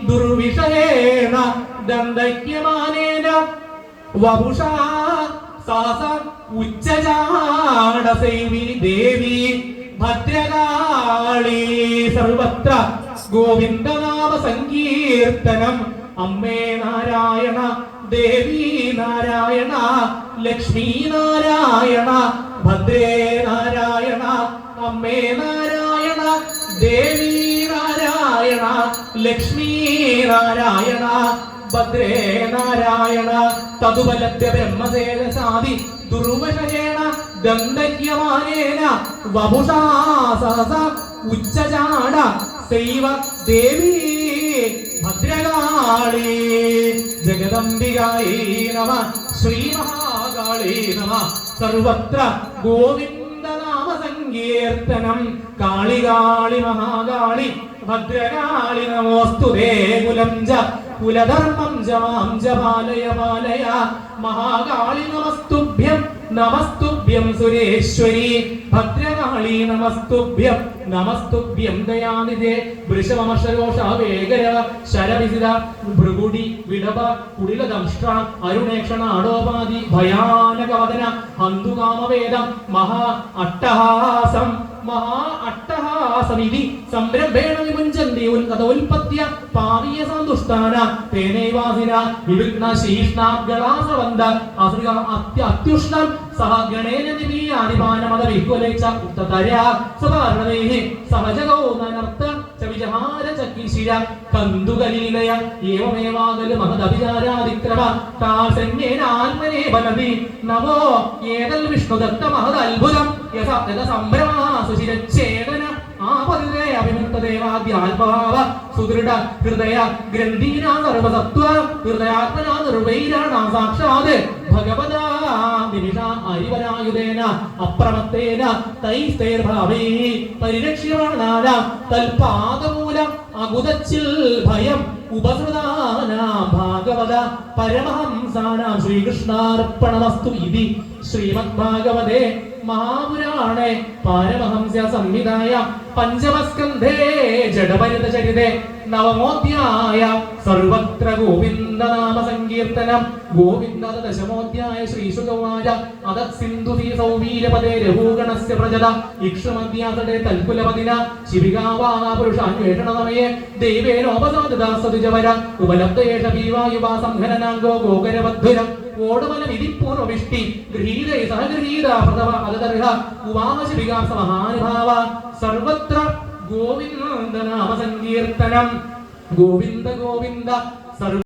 ദുർവിഷയേണ ദണ്ഡയ്യമാനേന വപുഷാ സഹസ ഉച്ചജാടസേവി ദേവി ഭദ്രകാളി സർവത്ര ഗോവിന്ദനാമ സങ്കീർത്തനം. അമ്മേ നാരായണ, ദേവി നാരായണ, ലക്ഷ്മി നാരായണ, ഭദ്രേ നാരായണ, അമ്മേ നാരായണ, ദേവി നാരായണ, ലക്ഷ്മി നാരായണ, ഭദ്രേ നാരായണ. തതുബലദ്യ ബ്രഹ്മസേനസാദി ദുർവശേണ ദണ്ഡയ്യമാനേന വപുഷാ സഹസ ഉച്ചജാട സൈവ ദേവി ഭദ്രകാളി. ജഗദംബികായേ നമഃ, ശ്രീമഹാകാളേ നമഃ. സർവത്ര ഗോവിന്ദനാമ സങ്കീർത്തനം. കാളി കാളി മഹാകാളി ഭദ്രകാളി നമോസ്തുതേ. കുലം ച കുലധർമ്മം ച മാം ച പാലയ പാലയ. മഹാകാളി നമസ്തുഭ്യം നമസ്തുഭ്യം സുരേശ്വരി. ഭദ്രകാളി നമസ്തുഭ്യം നമസ്തുഭ്യം ദയാനിധേ. വൃഷമശരോഷാവേഗര ശരവിസിത ഭൃഗുടി വിടവ കുടിലദംഷ്ട്ര അരുണേക്ഷണ അടോപാധി ഭയാനകവദന ഹന്തുകാമവേദം മഹാ അട്ടഹാസം മഹാ അട്ടഹാസമിതി സംരംഭേണ വിമുഞ്ചന്തി ഉൽക്കഥോൽപത്യ പാവീയ സന്തുഷ്ടാന തേനൈവാസിന വിവിഘ്ന ശീഷ്ണാഗ്ളാസവന്ത അസൃഗ അത്യുഷ്ണം സഹ ഗണേന ദിവ്യാനിപാനമത വിഹ്വലൈച ഉത്തതരാ സപാർണവേഹി സമജഗോ നനർത്ത ചവിജഹാര ചക്കിശിര കന്തുകലീലയ ഏവമേവാകല് മഹദഭിചാരാദിക്രമ കാസന്യേന ആത്മനേ ബലതി നമോ ഏതൽ വിഷ്ണുദത്ത മഹദത്ഭുതം യഥ സംഭ്രമാ സുശിരച്ഛേദന ആപതിരേ അഭിമുക്തദേവാദ്യാത്മഭാവ സുദൃഢ ഹൃദയ ഗ്രന്ഥീനാ സർവസത്വ ഹൃദയാത്മനാ നിർവൈരാണ സാക്ഷാത് ഭഗവതാ നിമിഷ അരിവരായുധേന അപ്രമത്തേന തൈസ്തൈർഭാവൈ പരിരക്ഷ്യമാണാന തൽപാദമൂലം അകുതച്ചിൽ ഭയം ഉപസൃതാനാം ഭാഗവത പരമഹംസാനാം ശ്രീകൃഷ്ണാർപ്പണമസ്തു ഇതി ശ്രീമദ്ഭാഗവതേ മഹാപുരാണേ പാരമഹംസ്യ സംഹിതായ പഞ്ചമസ്കന്ധേ ജഡഭരിതചരിതേ നവമോധ്യായ സർവത്ര ഗോവിന്ദനാമ സങ്കീർത്തനം. ഗോവിന്ദ ദശമോധ്യായ ശ്രീശുകവാച അതത് സിന്ധുതി സൗവീരപദേ രഘൂഗണസ്യ പ്രജത ഇക്ഷുമധ്യാസടേ തൽകുലപതിന ശിവികാവാ പുരുഷാന്വേഷണമയേ ദൈവേനോപസാദിതാ സതുജവര ഉപലബ്ധയേഷ ഭീവായുവാ സംഘനനാംഗോ ഗോകരവദ്ധുരം ഓടുമലമിതിപ്പൂർവവിഷ്ടി ഗൃഹീതൈ സഹഗൃഹീത പ്രഥമ അദതർഹ ഉവാശിവികാസ മഹാനുഭാവ. സർവത്ര ഗോവിന്ദനാമ സങ്കീർത്തനം. ഗോവിന്ദ ഗോവിന്ദ സർവ